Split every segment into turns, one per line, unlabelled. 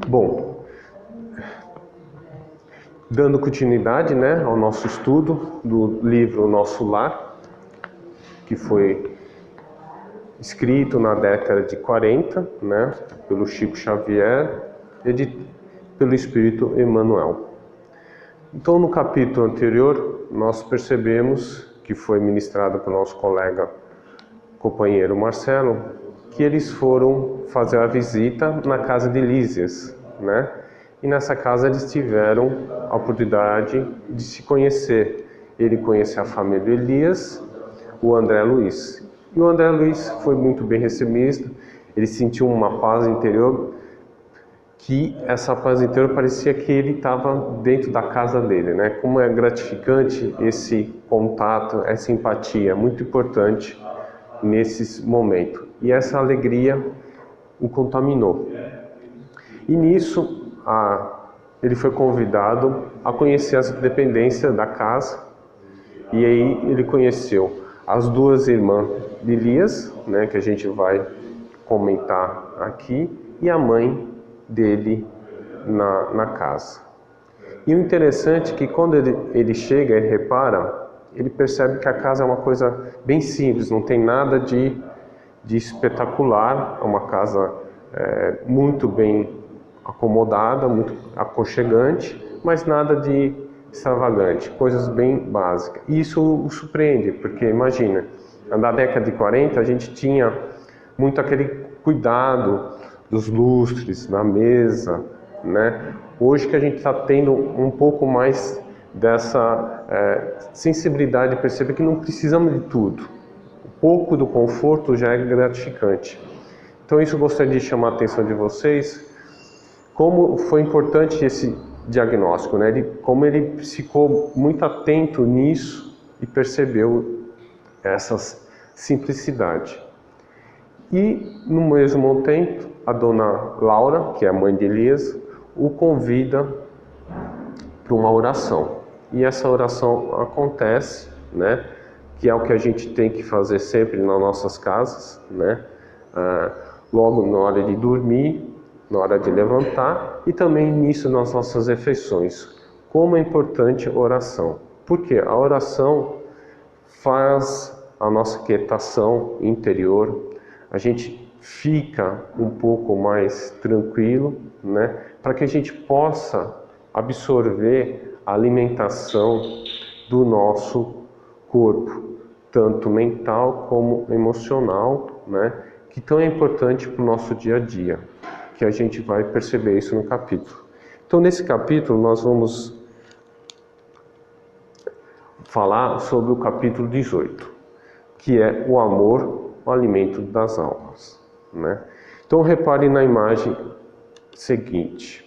Bom, dando continuidade, né, ao nosso estudo do livro Nosso Lar, que foi escrito na década de 40, né, pelo Chico Xavier e pelo Espírito Emmanuel. Então, no capítulo anterior, nós percebemos que foi ministrado pelo nosso colega, companheiro Marcelo, que eles foram fazer a visita na casa de Lísias, né? E nessa casa eles tiveram a oportunidade de se conhecer. Ele conheceu a família de Elias, o André Luiz. E o André Luiz foi muito bem recebido, ele sentiu uma paz interior, que essa paz interior parecia que ele estava dentro da casa dele, né? Como é gratificante esse contato, essa empatia, é muito importante nesses momentos. E essa alegria o contaminou. E nisso, ele foi convidado a conhecer as dependências da casa. E aí ele conheceu as duas irmãs de Elias, né, que a gente vai comentar aqui, e a mãe dele na casa. E o interessante é que quando ele chega, ele repara, ele percebe que a casa é uma coisa bem simples, não tem nada de espetacular, é uma casa muito bem acomodada, muito aconchegante, mas nada de extravagante, coisas bem básicas. E isso o surpreende, porque imagina, na década de 40 a gente tinha muito aquele cuidado dos lustres na mesa, né? Hoje que a gente está tendo um pouco mais dessa sensibilidade de perceber que não precisamos de tudo. Um pouco do conforto já é gratificante. Então isso eu gostaria de chamar a atenção de vocês, como foi importante esse diagnóstico, né? Como ele ficou muito atento nisso e percebeu essa simplicidade. E no mesmo tempo, a dona Laura, que é a mãe de Elias, o convida para uma oração. E essa oração acontece, né? Que é o que a gente tem que fazer sempre nas nossas casas, né? Logo na hora de dormir, na hora de levantar e também nisso nas nossas refeições. Como é importante a oração. Porque a oração faz a nossa quietação interior, a gente fica um pouco mais tranquilo, né? Para que a gente possa absorver a alimentação do nosso corpo, tanto mental como emocional, né? Que tão é importante para o nosso dia a dia, que a gente vai perceber isso no capítulo. Então, nesse capítulo, nós vamos falar sobre o capítulo 18, que é o amor, o alimento das almas, né? Então, repare na imagem seguinte.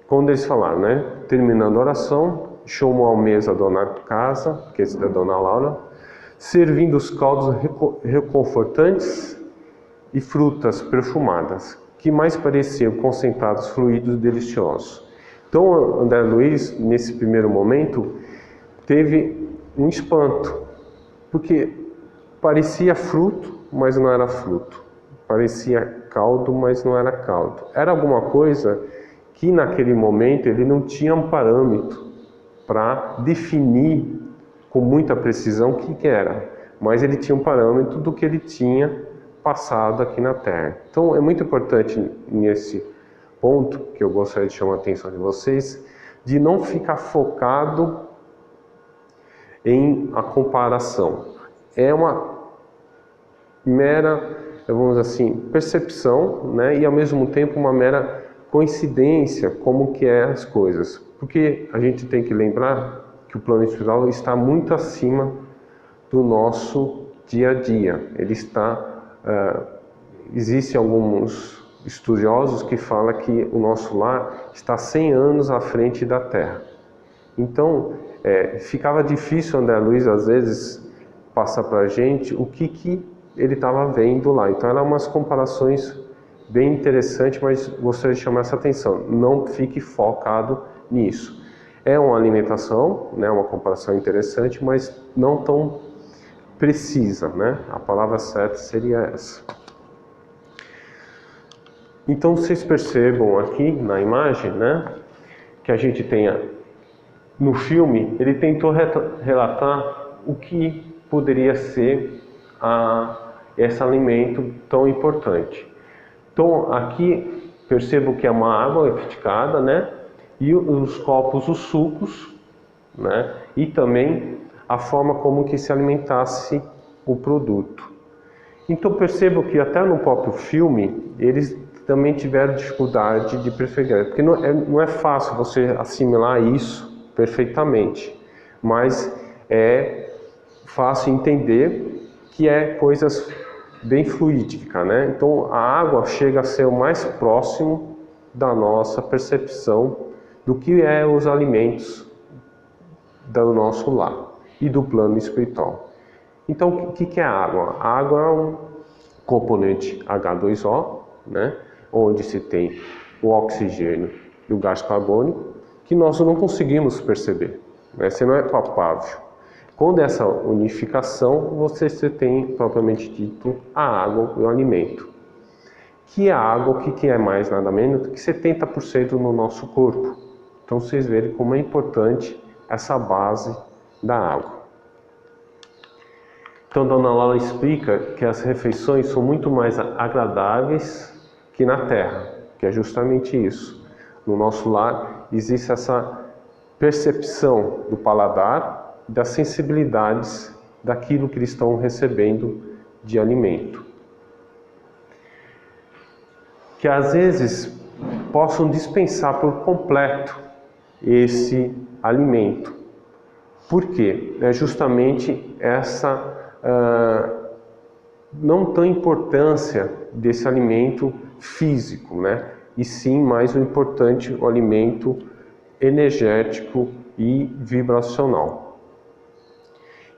Quando eles falaram, né? Terminando a oração, chamou à mesa a dona casa, que é a dona Laura, servindo os caldos reconfortantes e frutas perfumadas, que mais pareciam concentrados fluidos deliciosos. Então, André Luiz, nesse primeiro momento, teve um espanto, porque parecia fruto, mas não era fruto. Parecia caldo, mas não era caldo. Era alguma coisa que naquele momento ele não tinha um parâmetro para definir com muita precisão o que era, mas ele tinha um parâmetro do que ele tinha passado aqui na Terra. Então é muito importante nesse ponto, que eu gostaria de chamar a atenção de vocês, de não ficar focado em a comparação. É uma mera, vamos dizer assim, percepção, né? E ao mesmo tempo uma mera coincidência como que é as coisas. Porque a gente tem que lembrar que o plano espiritual está muito acima do nosso dia a dia. Ele está... existem alguns estudiosos que falam que o nosso lar está 100 anos à frente da Terra. Então, ficava difícil André Luiz, às vezes, passar para a gente o que ele estava vendo lá. Então, eram umas comparações bem interessantes, mas gostaria de chamar essa atenção. Não fique focado nisso. É uma alimentação, né, uma comparação interessante, mas não tão precisa, né? A palavra certa seria essa. Então vocês percebam aqui na imagem, né, que a gente tem no filme, ele tentou relatar o que poderia ser esse alimento tão importante. Então aqui percebo que é uma água liquidificada, né, e os copos, os sucos, né, e também a forma como que se alimentasse o produto. Então percebo que até no próprio filme eles também tiveram dificuldade de perceber, porque não é fácil você assimilar isso perfeitamente, mas é fácil entender que é coisas bem fluídica, né? Então a água chega a ser o mais próximo da nossa percepção do que é os alimentos do nosso lar e do plano espiritual. Então o que é a água? A água é um componente H2O, né? Onde se tem o oxigênio e o gás carbônico, que nós não conseguimos perceber, né? Você não é palpável. Quando essa unificação, você tem, propriamente dito, a água e o alimento. Que a água, o que é mais nada menos do que 70% no nosso corpo. Então vocês verem como é importante essa base da água. Então Dona Laura explica que as refeições são muito mais agradáveis que na Terra, que é justamente isso. No nosso lar existe essa percepção do paladar, das sensibilidades daquilo que eles estão recebendo de alimento. Que às vezes possam dispensar por completo esse alimento. Por quê? É justamente essa não tão importância desse alimento físico, né? E sim mais o importante, o alimento energético e vibracional.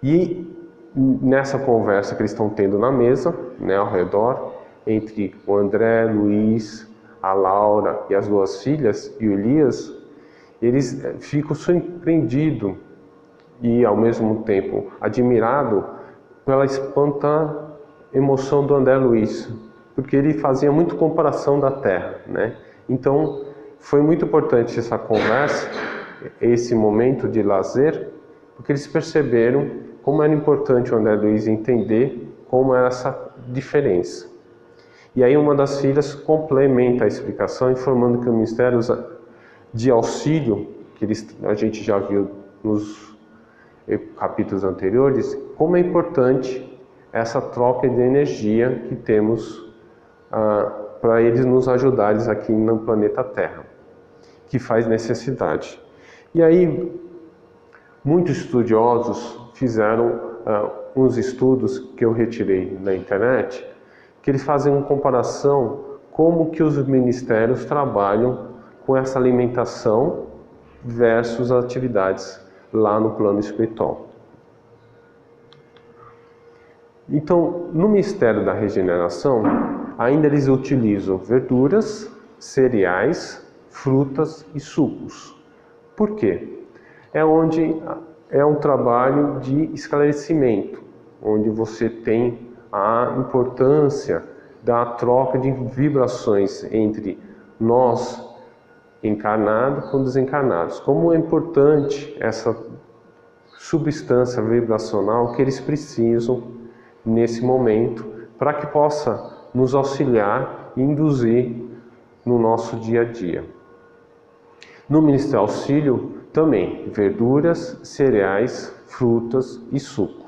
E nessa conversa que eles estão tendo na mesa, né, ao redor, entre o André, Luiz, a Laura e as duas filhas e o Elias, eles ficam surpreendidos e ao mesmo tempo admirados pela espantada emoção do André Luiz, porque ele fazia muito comparação da Terra, né? Então foi muito importante essa conversa, esse momento de lazer, porque eles perceberam como era importante o André Luiz entender como era essa diferença. E aí uma das filhas complementa a explicação informando que o Ministério de Auxílio, que a gente já viu nos capítulos anteriores, como é importante essa troca de energia que temos para eles nos ajudarem aqui no planeta Terra, que faz necessidade. E aí, muitos estudiosos fizeram uns estudos que eu retirei na internet, que eles fazem uma comparação como que os ministérios trabalham com essa alimentação versus atividades lá no plano espiritual. Então, no Ministério da Regeneração, ainda eles utilizam verduras, cereais, frutas e sucos. Por quê? É um trabalho de esclarecimento, onde você tem a importância da troca de vibrações entre nós, encarnados, com desencarnados. Como é importante essa substância vibracional que eles precisam nesse momento, para que possa nos auxiliar e induzir no nosso dia a dia. No Ministério Auxílio, também, verduras, cereais, frutas e suco.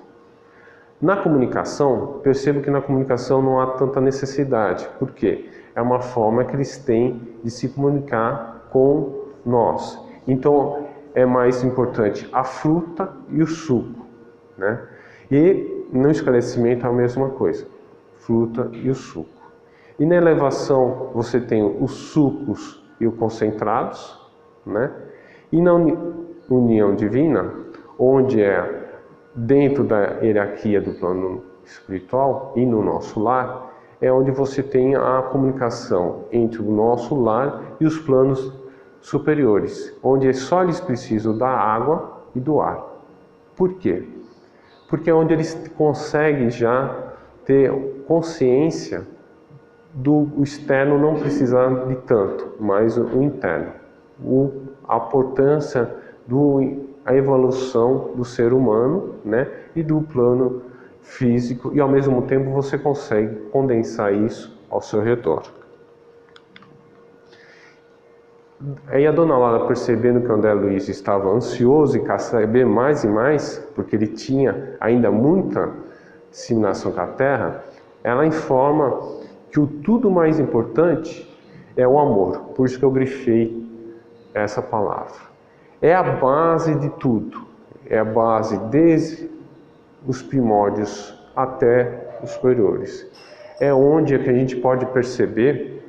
Na comunicação, percebo que na comunicação não há tanta necessidade, porque é uma forma que eles têm de se comunicar com nós. Então, é mais importante a fruta e o suco, né? E no esclarecimento é a mesma coisa, fruta e o suco. E na elevação você tem os sucos e os concentrados, né? E na união divina, onde é dentro da hierarquia do plano espiritual e no nosso lar, é onde você tem a comunicação entre o nosso lar e os planos superiores, onde só eles precisam da água e do ar. Por quê? Porque é onde eles conseguem já ter consciência do externo não precisar de tanto, mas o interno. A importância a evolução do ser humano, né, e do plano físico, e ao mesmo tempo você consegue condensar isso ao seu redor. Aí a dona Laura, percebendo que o André Luiz estava ansioso e quer saber mais e mais, porque ele tinha ainda muita disseminação com a Terra, ela informa que o tudo mais importante é o amor. Por isso que eu grifei essa palavra. É a base de tudo. É a base desde os primórdios até os superiores. É onde é que a gente pode perceber,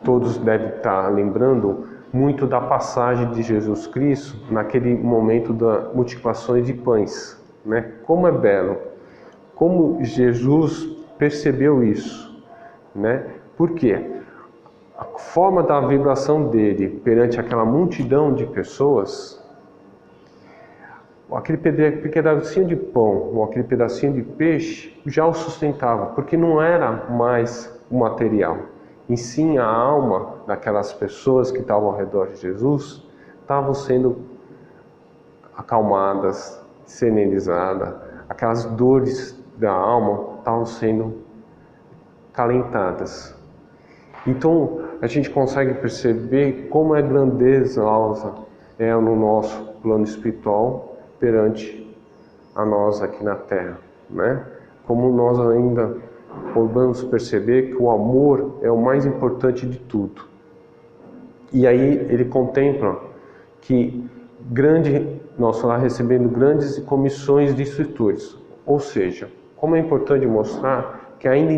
todos devem estar lembrando muito da passagem de Jesus Cristo naquele momento da multiplicação de pães, né? Como é belo, como Jesus percebeu isso, né? Por quê? A forma da vibração dele perante aquela multidão de pessoas, aquele pedacinho de pão ou aquele pedacinho de peixe já o sustentava, porque não era mais o material. E sim, a alma daquelas pessoas que estavam ao redor de Jesus estavam sendo acalmadas, serenizadas, aquelas dores da alma estavam sendo calentadas. Então a gente consegue perceber como é grandiosa no nosso plano espiritual perante a nós aqui na Terra, né? Como nós ainda podemos perceber que o amor é o mais importante de tudo. E aí ele contempla que nós lá recebendo grandes comissões de instrutores, ou seja, como é importante mostrar que ainda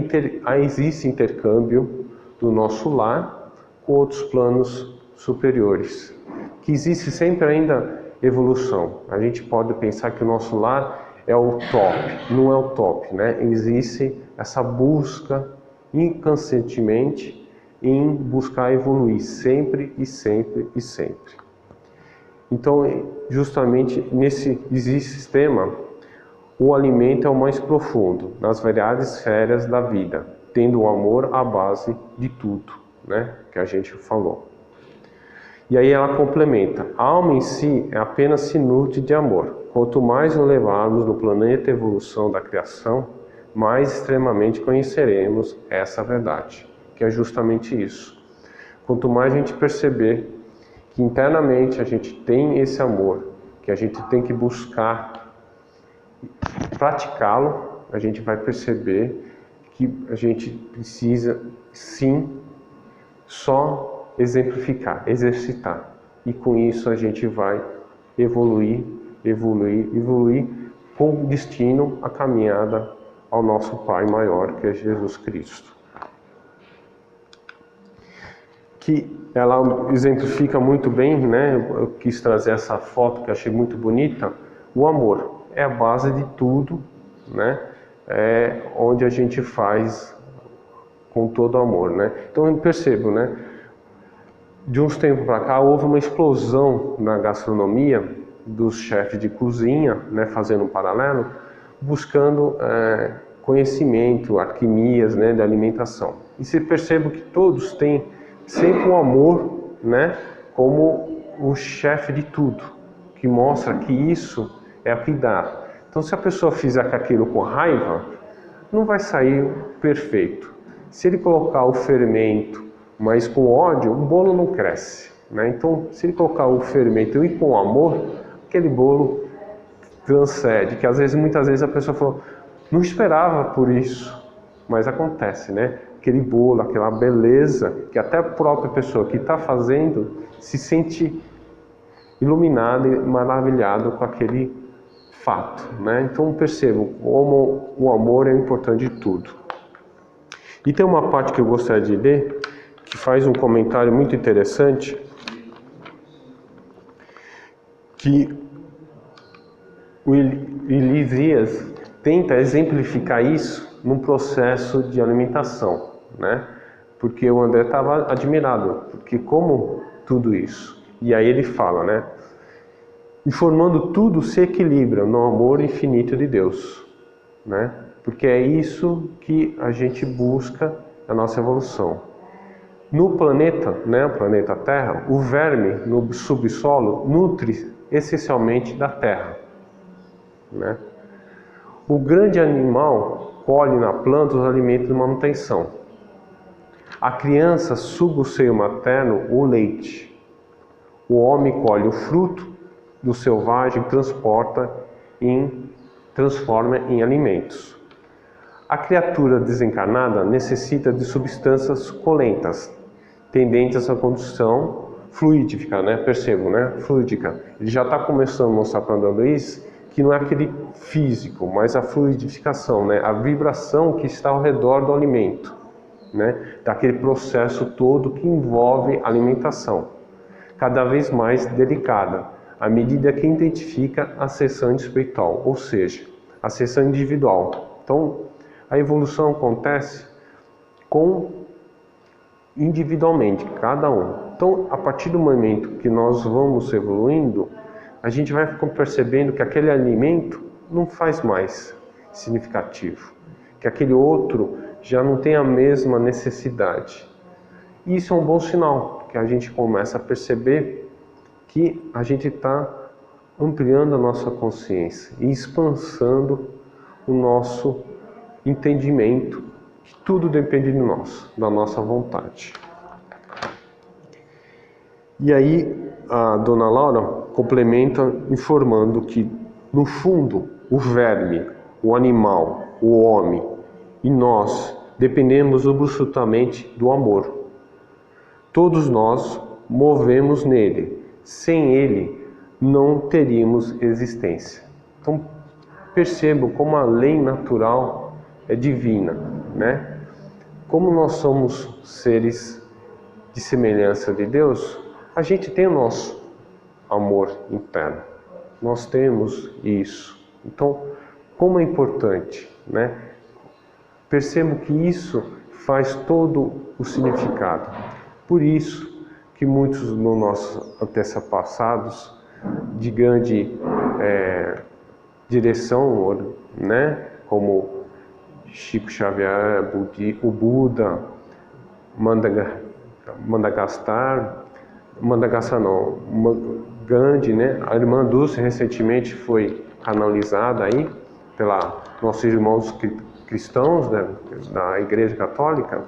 existe intercâmbio do nosso lar com outros planos superiores, que existe sempre ainda evolução. A gente pode pensar que o nosso lar é o top, não é o top, né? Existe essa busca inconscientemente em buscar evoluir sempre e sempre e sempre. Então, justamente nesse sistema, o alimento é o mais profundo, nas variadas esferas da vida, tendo o amor à base de tudo, né? Que a gente falou. E aí ela complementa: a alma em si apenas se nutre de amor. Quanto mais nos levarmos no planeta evolução da criação, mais extremamente conheceremos essa verdade, que é justamente isso. Quanto mais a gente perceber que internamente a gente tem esse amor, que a gente tem que buscar praticá-lo, a gente vai perceber que a gente precisa sim só exemplificar, exercitar. E com isso a gente vai evoluir com destino a caminhada ao nosso Pai maior, que é Jesus Cristo. Que ela exemplifica muito bem, né? Eu quis trazer essa foto que eu achei muito bonita. O amor é a base de tudo, né? É onde a gente faz com todo amor, né? Então eu percebo, né? De uns tempos para cá houve uma explosão na gastronomia dos chefes de cozinha, né? Fazendo um paralelo, buscando conhecimento, alquimias, né? De alimentação. E se percebe que todos têm sempre o amor, né? Como o chefe de tudo, que mostra que isso é o que dá. Então, se a pessoa fizer aquilo com raiva, não vai sair perfeito. Se ele colocar o fermento, mas com ódio, o bolo não cresce, né? Então, se ele colocar o fermento e com amor, aquele bolo transcende. Que muitas vezes a pessoa fala, não esperava por isso, mas acontece, né? Aquele bolo, aquela beleza, que até a própria pessoa que está fazendo se sente iluminado e maravilhado com aquele fato, né? Então percebam como o amor é importante de tudo. E tem uma parte que eu gostaria de ler, que faz um comentário muito interessante, que o Elísias tenta exemplificar isso num processo de alimentação, né? Porque o André estava admirado, porque como tudo isso. E aí ele fala, né? Informando tudo se equilibra no amor infinito de Deus, né? porque é isso que a gente busca na nossa evolução. No planeta, né, o planeta Terra, o verme no subsolo nutre essencialmente da terra, né? O grande animal colhe na planta os alimentos de manutenção. A criança suga o seio materno, o leite. O homem colhe o fruto do selvagem e transforma em alimentos. A criatura desencarnada necessita de substâncias colentas, tendentes à condução fluídica, né? Percebo, né? Fluídica. Ele já está começando a mostrar para André Luiz que não é aquele físico, mas a fluidificação, né? A vibração que está ao redor do alimento, né? Daquele processo todo que envolve alimentação, cada vez mais delicada, à medida que identifica a seção espiritual, ou seja, a seção individual. Então, a evolução acontece individualmente, cada um. Então, a partir do momento que nós vamos evoluindo, a gente vai percebendo que aquele alimento não faz mais significativo, que aquele outro já não tem a mesma necessidade. E isso é um bom sinal, que a gente começa a perceber que a gente está ampliando a nossa consciência e expansando o nosso entendimento, que tudo depende de nós, da nossa vontade. E aí a dona Laura complementa informando que, no fundo, o verme, o animal, o homem e nós dependemos absolutamente do amor. Todos nós movemos nele. Sem ele, não teríamos existência. Então, percebam como a lei natural é divina, né? Como nós somos seres de semelhança de Deus, a gente tem o nosso amor interno. Nós temos isso. Então, como é importante, né? Percebo que isso faz todo o significado. Por isso que muitos dos nossos antepassados de grande direção, né? Como Chico Xavier, o Buda, Gandhi, né? A irmã Dulce recentemente foi canonizada aí pela nossos irmãos cristãos, né, da Igreja Católica.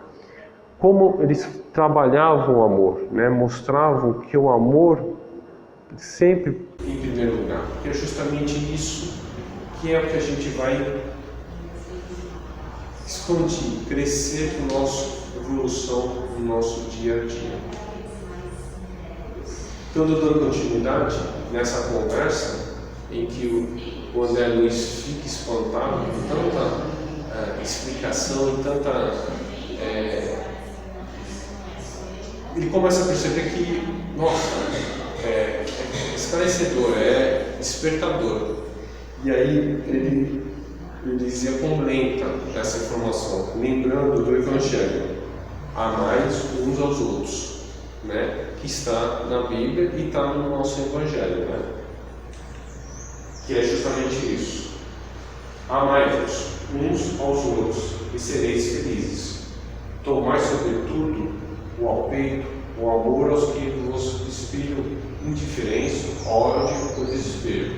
Como eles trabalhavam o amor, né? Mostravam que o amor sempre em primeiro lugar, porque é justamente isso que é o que a gente vai expandir, crescer com nossa evolução no nosso dia a dia. Então, dando continuidade nessa conversa, em que o André Luiz fica espantado com tanta explicação e tanta... ele começa a perceber que, nossa, é esclarecedor, é despertador. E aí ele dizia como lenta essa informação, lembrando do Evangelho, amais uns aos outros, né? Que está na Bíblia e está no nosso Evangelho, né? Que é justamente isso. Amai-vos uns aos outros e sereis felizes. Tomai sobretudo o ao peito, o amor aos que vos inspiram indiferença, ódio ou desespero.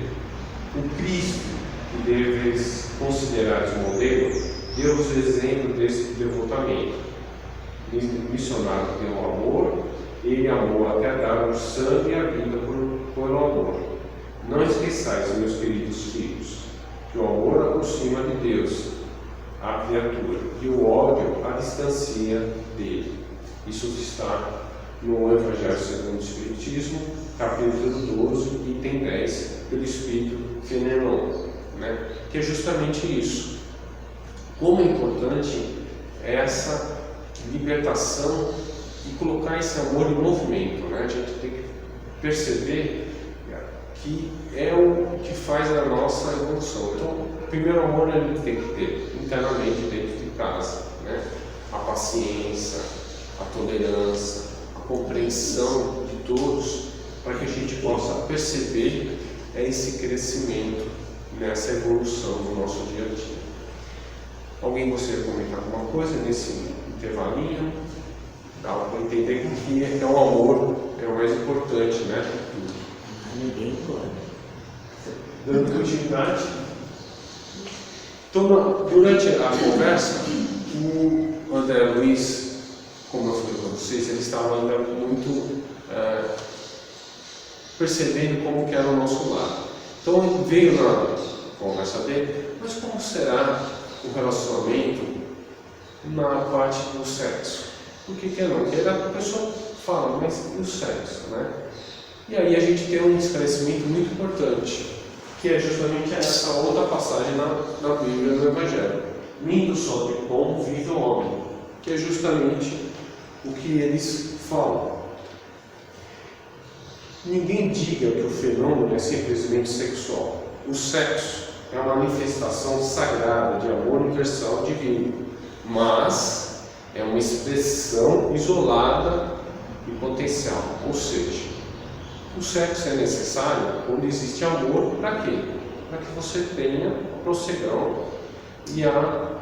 O Cristo, que deveis considerar o modelo, deu-vos exemplo desse devotamento. Missionário deu amor, ele amou até dar o sangue e a vida por amor. Não esqueçais, meus queridos filhos, que o amor aproxima de Deus a criatura e o ódio a distancia dele. Isso está no Evangelho segundo o Espiritismo, capítulo 12, item 10, pelo Espírito Fenelon, né? Que é justamente isso. Como é importante essa libertação e colocar esse amor em movimento, né? A gente tem que perceber que é o que faz a nossa evolução. Então, o primeiro amor ele tem que ter internamente dentro de casa, né? A paciência, a tolerância, a compreensão de todos, para que a gente possa perceber esse crescimento nessa evolução do nosso dia a dia. Alguém gostaria de comentar alguma coisa nesse intervalinho? Dá para entender que é o amor, é o mais importante, né?
Ninguém pode.
Dando continuidade. Então, durante a conversa, o André Luiz, como eu falei para vocês, ele estava ainda muito percebendo como que era o nosso lar. Então ele veio na conversa dele, mas como será o relacionamento na parte do sexo? Por que não? Porque a pessoa fala, mas e o sexo, né? E aí a gente tem um esclarecimento muito importante, que é justamente essa outra passagem na Bíblia do Evangelho. Nem do só de pão vive o homem, que é justamente o que eles falam. Ninguém diga que o fenômeno é simplesmente sexual. O sexo é uma manifestação sagrada de amor universal divino, mas é uma expressão isolada e potencial. Ou seja, o sexo é necessário quando existe amor. Para quê? Para que você tenha a prosseguão e a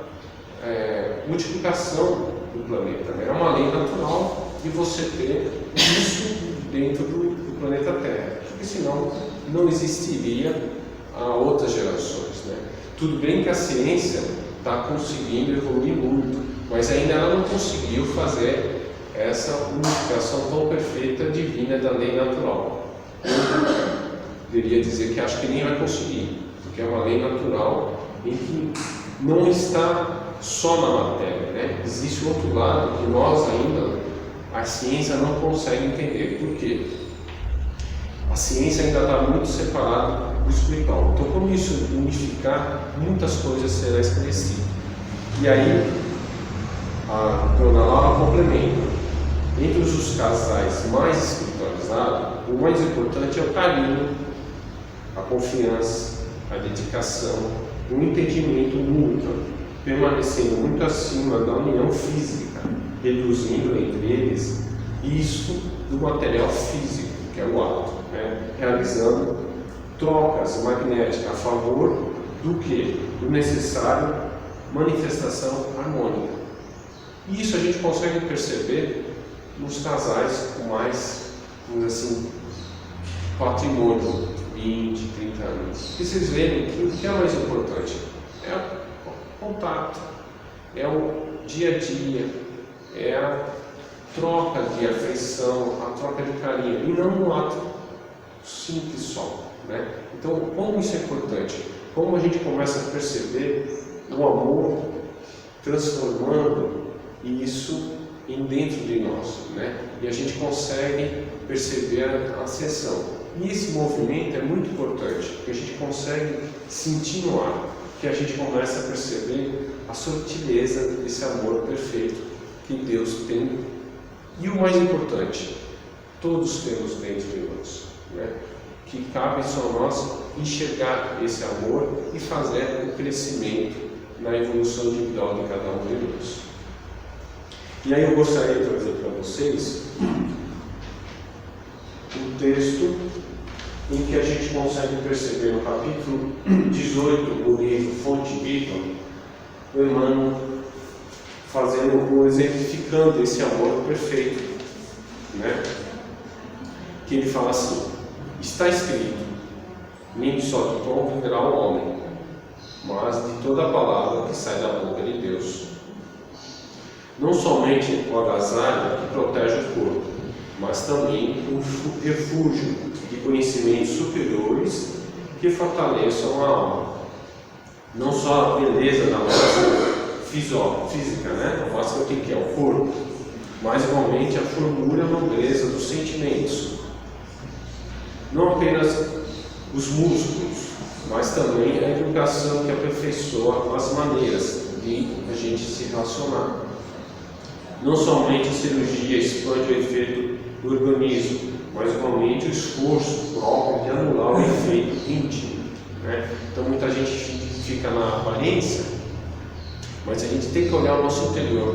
multiplicação do planeta. É uma lei natural de você ter isso dentro do planeta Terra, porque senão não existiria outras gerações, né? Tudo bem que a ciência está conseguindo evoluir muito, mas ainda ela não conseguiu fazer essa unificação tão perfeita divina da lei natural. Eu deveria dizer que acho que nem vai conseguir, porque é uma lei natural em que não está só na matéria, né? Existe outro lado que nós ainda, a ciência não consegue entender. Por quê? A ciência ainda está muito separada do espiritual. Então, como isso unificar, muitas coisas serão esclarecidas. E aí, a dona Laura complementa. Entre os casais mais espiritualizados, o mais importante é o carinho, a confiança, a dedicação, o entendimento mútuo, permanecendo muito acima da união física, reduzindo entre eles isso do material físico, que é o ato, né? Realizando trocas magnéticas a favor do que? Do necessário manifestação harmônica. E isso a gente consegue perceber nos casais com mais, vamos dizer assim, patrimônio, 20, 30 anos. Porque vocês veem que o que é mais importante é o contato, é o dia a dia, é a troca de afeição, a troca de carinho, e não um ato simples só, né? Então, como isso é importante? Como a gente começa a perceber o amor transformando isso em dentro de nós, né? E a gente consegue perceber a ascensão. E esse movimento é muito importante, porque a gente consegue sentir no ar, que a gente começa a perceber a sutileza desse amor perfeito que Deus tem. E o mais importante, todos temos dentro de nós, né? Que cabe só nós enxergar esse amor e fazer o crescimento na evolução individual de cada um de nós. E aí eu gostaria de trazer para vocês um texto em que a gente consegue perceber no capítulo 18 do livro Fonte Viva, o Emmanuel exemplificando esse amor perfeito, né? Que ele fala assim: está escrito, nem só de pão viverá o homem, mas de toda a palavra que sai da boca de Deus. Não somente o agasalho que protege o corpo, mas também um refúgio de conhecimentos superiores que fortaleçam a alma. Não só a beleza da máscara física, né? A máscara que é o corpo, mas igualmente a formura e a nobreza dos sentimentos. Não apenas os músculos, mas também a educação que aperfeiçoa as maneiras de a gente se relacionar. Não somente a cirurgia expande o efeito do organismo, mas igualmente o esforço próprio de anular o efeito íntimo, né? Então muita gente fica na aparência, mas a gente tem que olhar o nosso interior.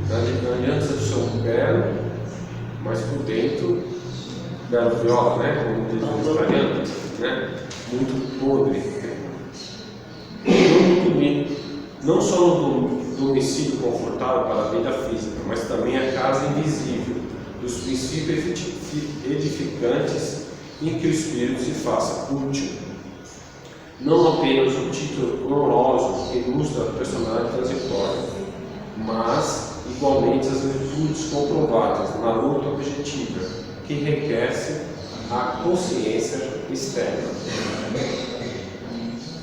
Não adianta ser um belo, mas por dentro, belo viola, né? Como diz o italiano, né? Muito podre. Não dormir, não só no domicílio confortável para a vida física, mas também a casa invisível, dos princípios edificantes em que o Espírito se faça útil. Não apenas o título glorioso que ilustra a personalidade transitória, mas igualmente as virtudes comprovadas na luta objetiva, que requer-se a consciência externa.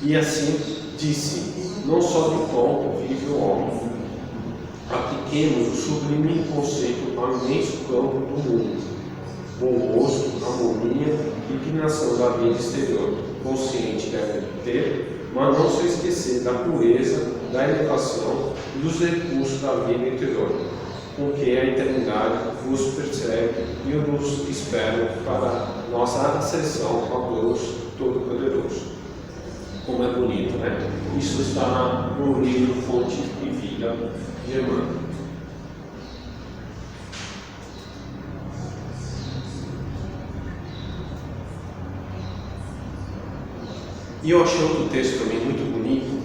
E assim disse: não só de pão vive o homem. Apliquemos o sublime conceito ao imenso campo do mundo. Bom gosto, harmonia e inclinação da vida exterior. Consciente deve ter, mas não se esquecer da pureza, da elevação e dos recursos da vida interior, com que a eternidade nos percebe e nos espera para nossa acessão ao Deus Todo-Poderoso. Como é bonito, né? Isso está no livro Fonte e Vida de Emmanuel. E eu achei outro texto também muito bonito,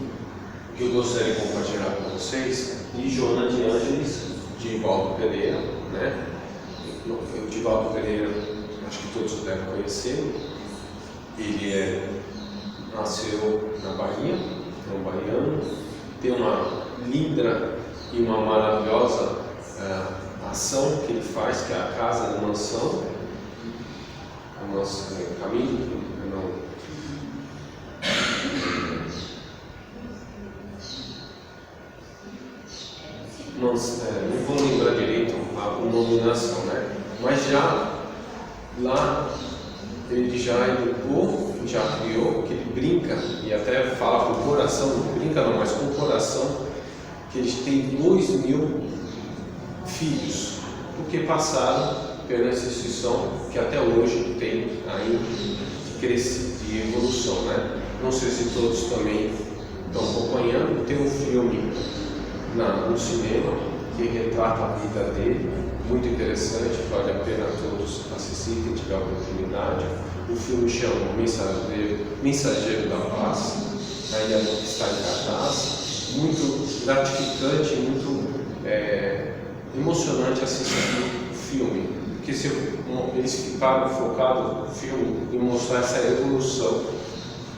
que eu gostaria de compartilhar com vocês, de Joana de Ângeles, de Divaldo Pereira, né? O Divaldo Pereira, acho que todos devem conhecer. Ele nasceu na Bahia, é um baiano, tem uma linda e uma maravilhosa ação que ele faz, que é a Casa de Mansão, caminho, não vou lembrar direito a denominação, né? Mas já lá ele já educou, já criou, que ele brinca e até fala com o coração, não brinca não, mas com o coração, que eles têm 2.000 filhos, porque passaram pela instituição que até hoje tem aí de evolução, né? Não sei se todos também estão acompanhando. Tem um filme no cinema que retrata a vida dele, muito interessante, vale a pena todos assistirem, quem tiver a oportunidade. O filme chama Mensageiro da Paz, ainda está em cartaz, muito gratificante, muito emocionante assistir o filme, porque eles ficaram focados no filme em mostrar essa evolução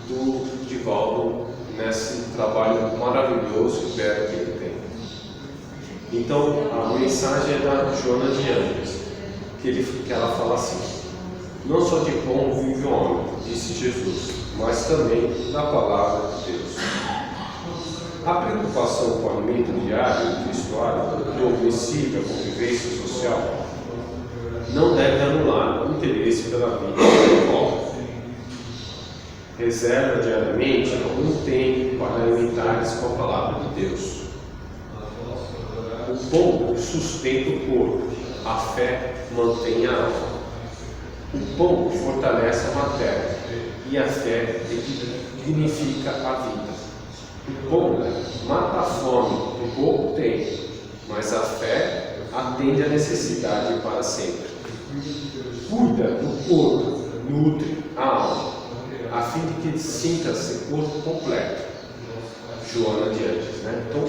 do Divaldo nesse trabalho maravilhoso e belo que ele tem. Então, a mensagem é da Joana de Ângeles, que ela fala assim: não só de pão vive o homem, disse Jesus, mas também da palavra de Deus. A preocupação com o alimento diário e cristuário, progressiva convivência social, não deve anular o interesse pela vida espiritual. Reserva diariamente algum tempo para alimentar-se com a palavra de Deus. O pão sustenta o corpo, a fé mantém a alma. O pão fortalece a matéria e a fé dignifica a vida. O pão mata a fome por pouco tempo, mas a fé atende à necessidade para sempre. Cuida do corpo, nutre a alma, a fim de que sinta-se corpo completo. Joana de Ângeles, né? Então,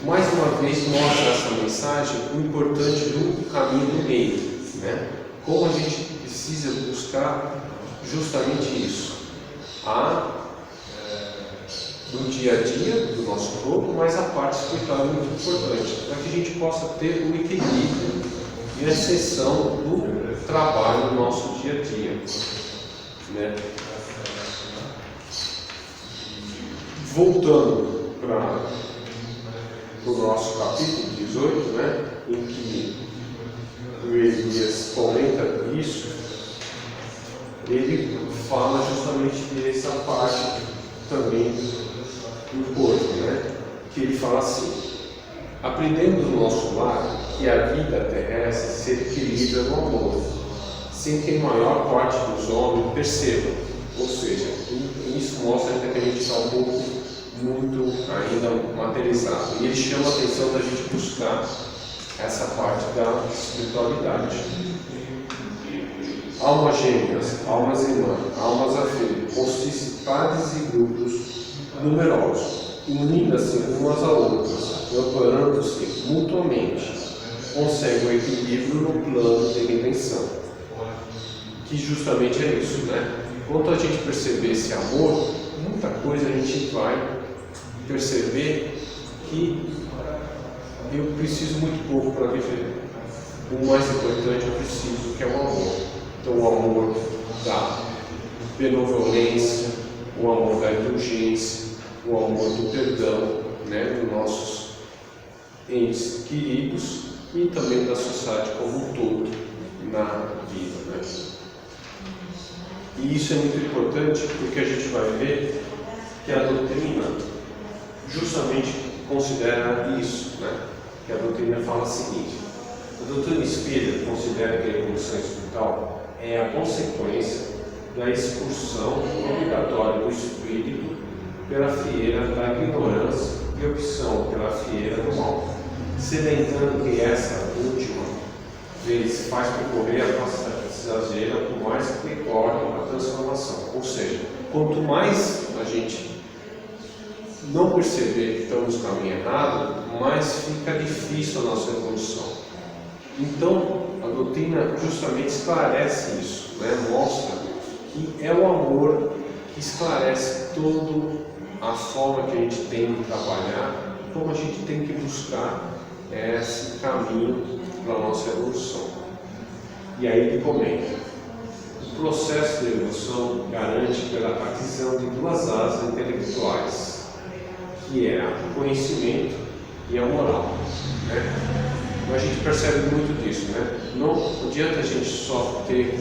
mais uma vez mostra essa mensagem o importante do caminho do meio, né? Como a gente precisa buscar justamente isso, no dia a dia do nosso corpo, mas a parte espiritual é muito importante, para que a gente possa ter o equilíbrio e a exceção do trabalho no nosso dia a dia, né? Voltando para o nosso capítulo 18, né, em que o Elias comenta isso, ele fala justamente dessa parte também do corpo, né, que ele fala assim: aprendemos no nosso lar que a vida terrestre se equilibra no amor, sem que a maior parte dos homens percebam. Ou seja, isso mostra que a gente está um pouco muito ainda materializado. E ele chama a atenção da gente buscar essa parte da espiritualidade. Almas gêmeas, almas irmãs, almas afins, constituem pares e grupos numerosos. unidas-se umas a outras, amparando-se mutuamente, conseguem o equilíbrio no plano de redenção. Que justamente é isso, né? Quando a gente perceber esse amor, muita coisa a gente vai perceber que eu preciso muito pouco para viver. O mais importante eu preciso, que é o amor. Então o amor da benevolência, o amor da indulgência, o amor do perdão, né, dos nossos entes queridos e também da sociedade como um todo na vida, né? E isso é muito importante porque a gente vai ver que a doutrina justamente considera isso, né? Que a doutrina fala o seguinte: a doutrina espírita considera que a evolução espiritual é a consequência da expulsão obrigatória do espírito pela fieira da ignorância e opção pela fieira do mal, salientando que essa última vez faz percorrer a nossa exagera, por mais que decorre a transformação. Ou seja, quanto mais a gente não perceber que estamos no caminho errado, mais fica difícil a nossa evolução. Então, a doutrina justamente esclarece isso, né? Mostra que é o amor que esclarece toda a forma que a gente tem de trabalhar, como a gente tem que buscar esse caminho para a nossa evolução. E aí ele comenta: o processo de evolução garante pela aquisição de duas asas intelectuais, que é o conhecimento e a moral, né? Então a gente percebe muito disso, né? Não adianta a gente só ter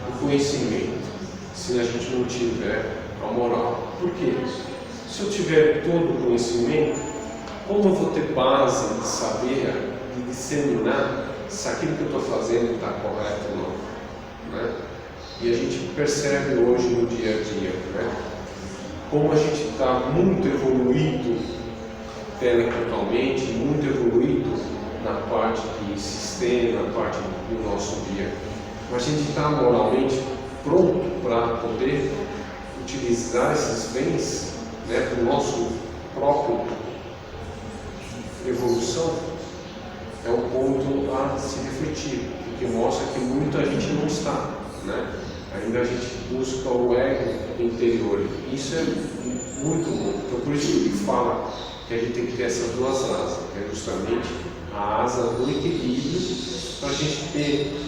o conhecimento se a gente não tiver a moral. Por quê? Se eu tiver todo o conhecimento, como eu vou ter base de saber, de disseminar se aquilo que eu estou fazendo está correto ou não, né? E a gente percebe hoje no dia a dia, né? Como a gente está muito evoluído intelectualmente, muito evoluído na parte de sistema, na parte do nosso dia, mas a gente está moralmente pronto para poder utilizar esses bens, né, para o nosso próprio evolução. É um ponto a se refletir, porque mostra que muita gente não está, né? Ainda a gente busca o ego interior. Isso é muito bom. Então por isso que ele fala que a gente tem que ter essas duas asas, que é justamente a asa do equilíbrio, para a gente ter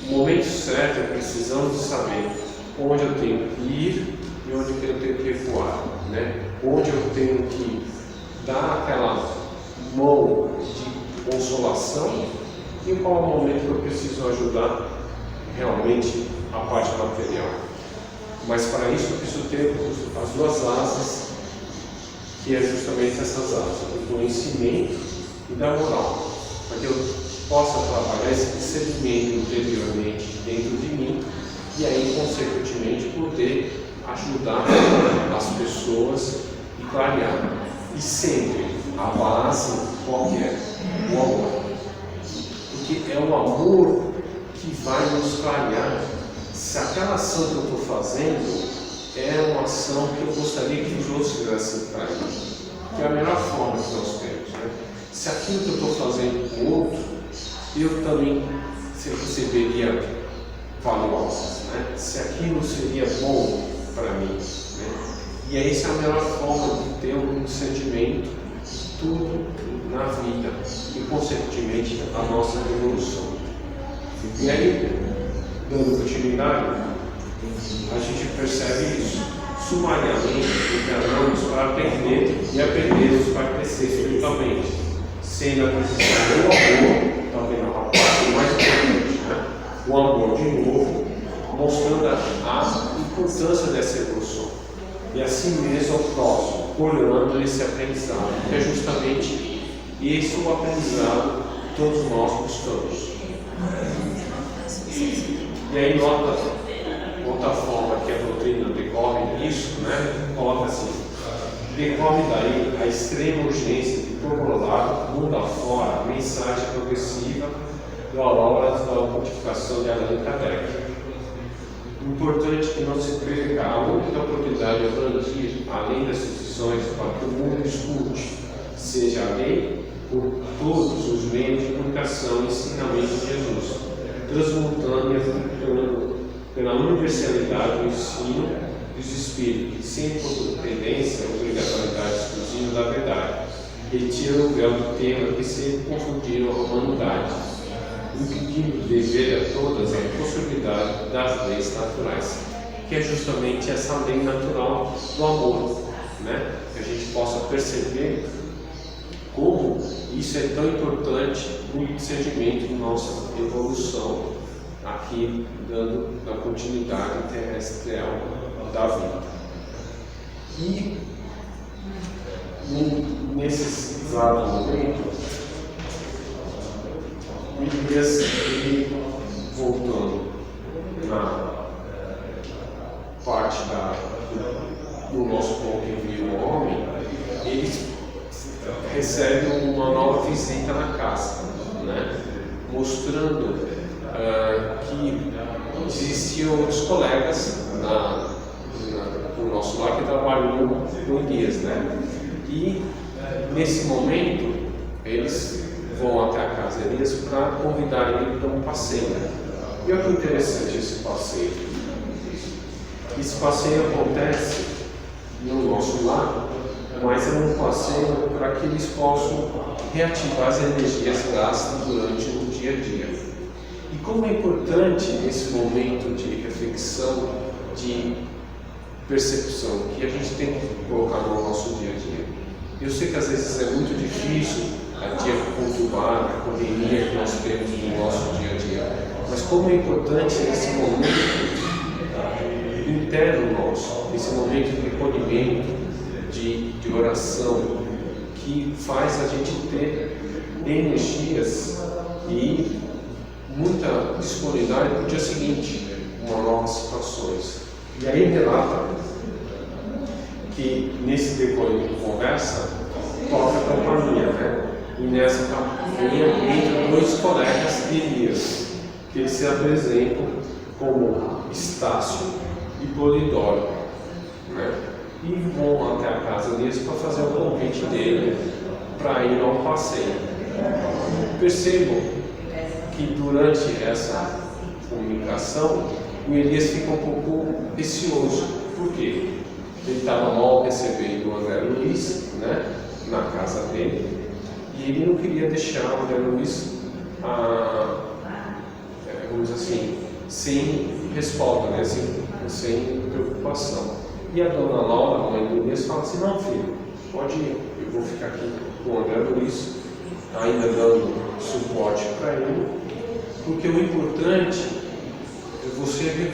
o momento certo, a precisão de saber onde eu tenho que ir e onde eu tenho que recuar, né? Onde eu tenho que dar aquela mão de consolação e qual é o momento que eu preciso ajudar realmente a parte material. Mas para isso eu preciso ter as duas asas, que é justamente essas asas, do conhecimento e da moral, para que eu possa trabalhar esse discernimento interiormente dentro de mim e aí, consequentemente, poder ajudar as pessoas e clarear. E sempre a base qual que é? O amor. Porque é o amor que vai nos clarear se aquela ação que eu estou fazendo é uma ação que eu gostaria que os outros fizessem para mim. Que é a melhor forma que nós temos, né? Se aquilo que eu estou fazendo com o outro, eu também receberia valores, né? Se aquilo seria bom para mim, né? E aí essa é a melhor forma de ter um sentimento de tudo na vida e, consequentemente, a nossa evolução. E aí, dando continuidade, a gente percebe isso. Sumariamente, encarnamos para aprender e aprendemos para crescer espiritualmente, sendo a aquisição do amor, talvez a parte mais importante, né? O amor de novo, mostrando a importância dessa evolução. E assim mesmo ao próximo, olhando esse aprendizado, que é justamente esse o aprendizado que todos nós buscamos. E aí nota outra forma que a doutrina decorre disso, né? Coloca assim: decorre daí a extrema urgência de procurar mundo afora a mensagem progressiva do aurora da pontificação de Allan Kardec. Importante que não se perca a única oportunidade de abranger, além das instituições instruções para que o mundo escute, seja a lei por todos os meios de comunicação e ensinamento de Jesus, transmutando e aplicando pela universalidade do ensino dos Espíritos, sem dependência ou obrigatoriedade exclusiva da verdade, retira o véu do tema que sempre confundiram a humanidade, impedindo de ver a todas a possibilidade das leis naturais, que é justamente essa lei natural do amor, né? Que a gente possa perceber como isso é tão importante no discernimento de nossa evolução aqui, dando a continuidade terrestrial da vida. E nesse exato momento, o Elias, ele, voltando na parte do nosso ponto de vista do homem, ele recebe uma nova visita na casa, né? Mostrando que existiam outros colegas no nosso lar que trabalham com Elias, né? E nesse momento eles vão até a casa de Elias para convidar ele para um passeio. E olha que interessante esse passeio. Esse passeio acontece no nosso lar, mas é um passeio para que eles possam reativar as energias gastas durante o dia a dia. E como é importante esse momento de reflexão, de percepção, que a gente tem que colocar no nosso dia a dia. Eu sei que às vezes é muito difícil, a dia conturbar, a correria que nós temos no nosso dia a dia, mas como é importante esse momento interno nosso, esse momento de recolhimento, de oração, que faz a gente ter energias e muita disponibilidade para o dia seguinte, com novas situações. E aí relata que nesse decorrer de conversa toca a campainha, né? E nessa campainha entram dois colegas de Elias, que eles se apresentam como Estácio e Polidoro, né? E vão até a casa deles para fazer o convite dele para ir ao passeio. Percebam que durante essa comunicação o Elias fica um pouco receoso. Por quê? Ele estava mal recebendo o André Luiz, né, na casa dele, e ele não queria deixar o André Luiz, vamos dizer assim, sem respaldo, né, sem preocupação. E a dona Laura, a mãe do Elias, fala assim: não, filho, pode ir, eu vou ficar aqui com o André Luiz, ainda dando suporte para ele, porque o importante é você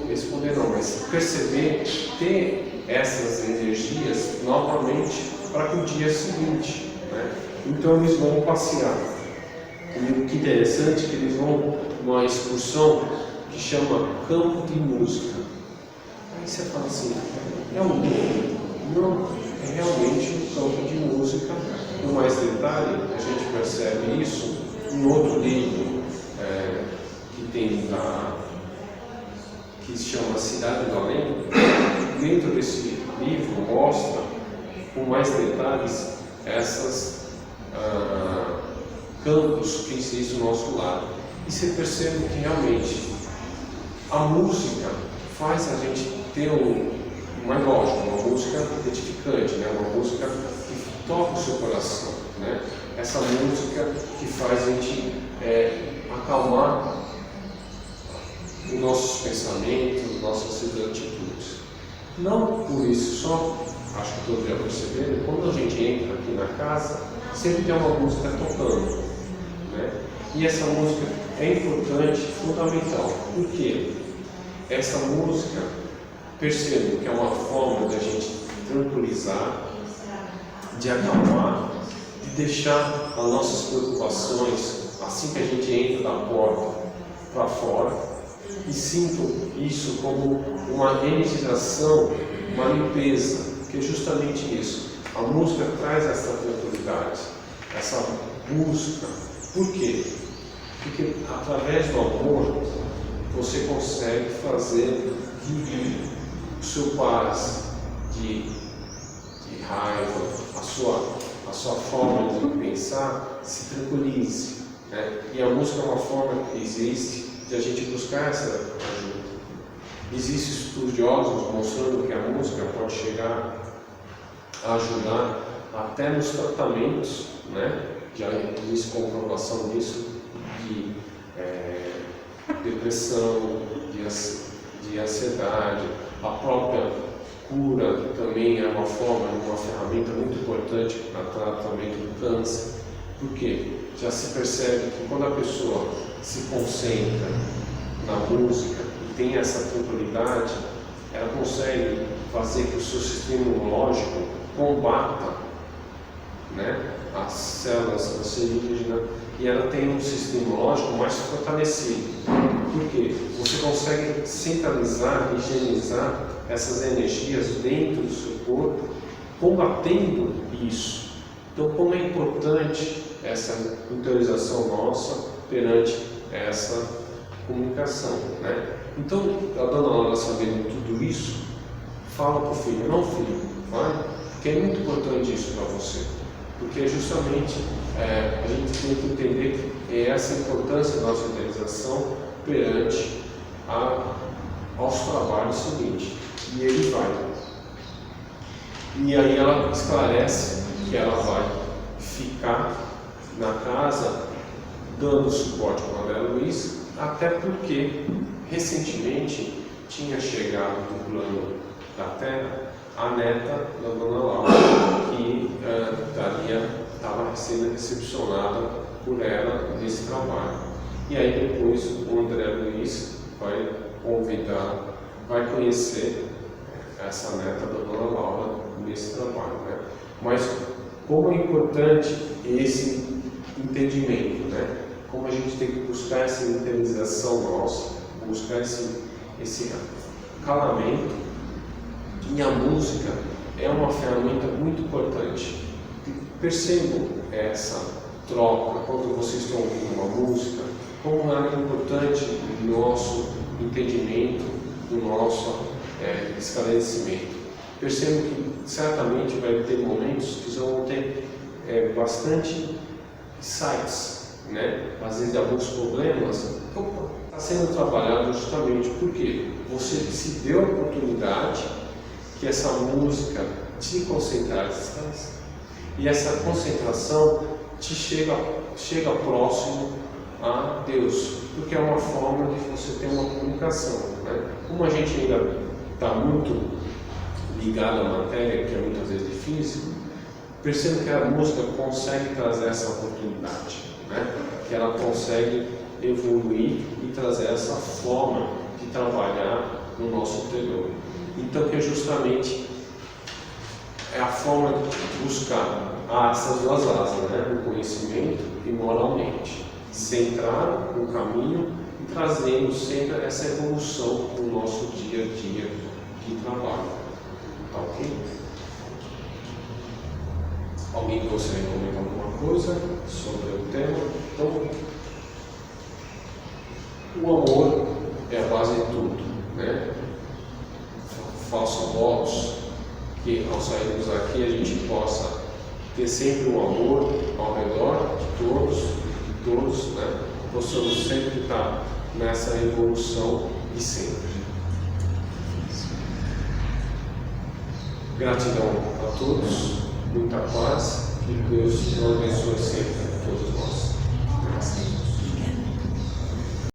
responder não, mas perceber, ter essas energias novamente para que o dia seguinte, né? Então eles vão passear. E o que é interessante é que eles vão numa excursão que chama Campo de Música. Aí você fala assim: é um mundo? Não, é realmente um campo de música. Com mais detalhe, a gente percebe isso em outro livro que tem que se chama Cidade do Além. Dentro desse livro mostra com mais detalhes essas campos que existem no nosso lado. E você percebe que realmente a música faz a gente ter uma lógica, uma música edificante, né? Uma música que toca o seu coração, né? Essa música que faz a gente acalmar os nossos pensamentos, nossas atitudes. Não por isso só, acho que todos já perceberam, quando a gente entra aqui na casa, sempre tem uma música tocando, né? E essa música é importante, fundamental. Por quê? Essa música, percebo que é uma forma da gente tranquilizar, de acalmar, de deixar as nossas preocupações, assim que a gente entra da porta, para fora, e sinto isso como uma energização, uma limpeza, que é justamente isso. A música traz essa tranquilidade, essa busca. Por quê? Porque através do amor você consegue fazer o seu paz, de raiva, a sua forma de pensar se tranquilize, né? E a música é uma forma que existe de a gente buscar essa ajuda. Existem estudiosos mostrando que a música pode chegar a ajudar até nos tratamentos, né? Já existe comprovação disso, de depressão, de ansiedade. A própria cura também é uma ferramenta muito importante para o tratamento do câncer. Por quê? Já se percebe que quando a pessoa se concentra na música e tem essa tranquilidade, ela consegue fazer que o seu sistema imunológico combata, né, as células cancerígenas, e ela tem um sistema imunológico mais fortalecido. Por quê? Você consegue centralizar, higienizar essas energias dentro do seu corpo, combatendo isso. Então, como é importante essa interiorização nossa perante essa comunicação, né? Então, a dona Laura, sabendo tudo isso, fala para o filho: não, filho, vai, porque é muito importante isso para você. Porque justamente a gente tem que entender que é essa a importância da nossa interiorização perante aos trabalhos seguintes. E ele vai. E aí ela esclarece que ela vai ficar na casa dando suporte para o André Luiz, até porque recentemente tinha chegado do plano da Terra a neta da dona Laura, que estava sendo recepcionada por ela nesse trabalho. E aí depois o André Luiz vai conhecer essa neta da dona Laura nesse trabalho, né? Mas como é importante esse entendimento, né? Como a gente tem que buscar essa interiorização nossa, buscar esse calamento. E a música é uma ferramenta muito importante. Percebam essa troca quando vocês estão ouvindo uma música, como ela é importante no nosso entendimento, no nosso esclarecimento. Percebam que certamente vai ter momentos que vão ter bastante insights, né? Às vezes alguns problemas. Está sendo trabalhado justamente porque você se deu a oportunidade que essa música te concentrar, e essa concentração te chega próximo a Deus, porque é uma forma de você ter uma comunicação, né? Como a gente ainda está muito ligado à matéria, que é muitas vezes difícil, perceba que a música consegue trazer essa oportunidade, né? Que ela consegue evoluir e trazer essa forma de trabalhar no nosso interior. Então, que é justamente a forma de buscar essas duas asas, né? No conhecimento e moralmente, centrar no caminho e trazendo sempre essa evolução no nosso dia a dia de trabalho. Tá ok? Alguém gostaria de comentar alguma coisa sobre o tema? Então, o amor é a base de tudo, né? Faço votos que ao sairmos daqui a gente possa ter sempre um amor ao redor de todos, né? Possamos sempre estar nessa evolução de sempre. Gratidão a todos, muita paz, que Deus nos abençoe sempre a todos nós.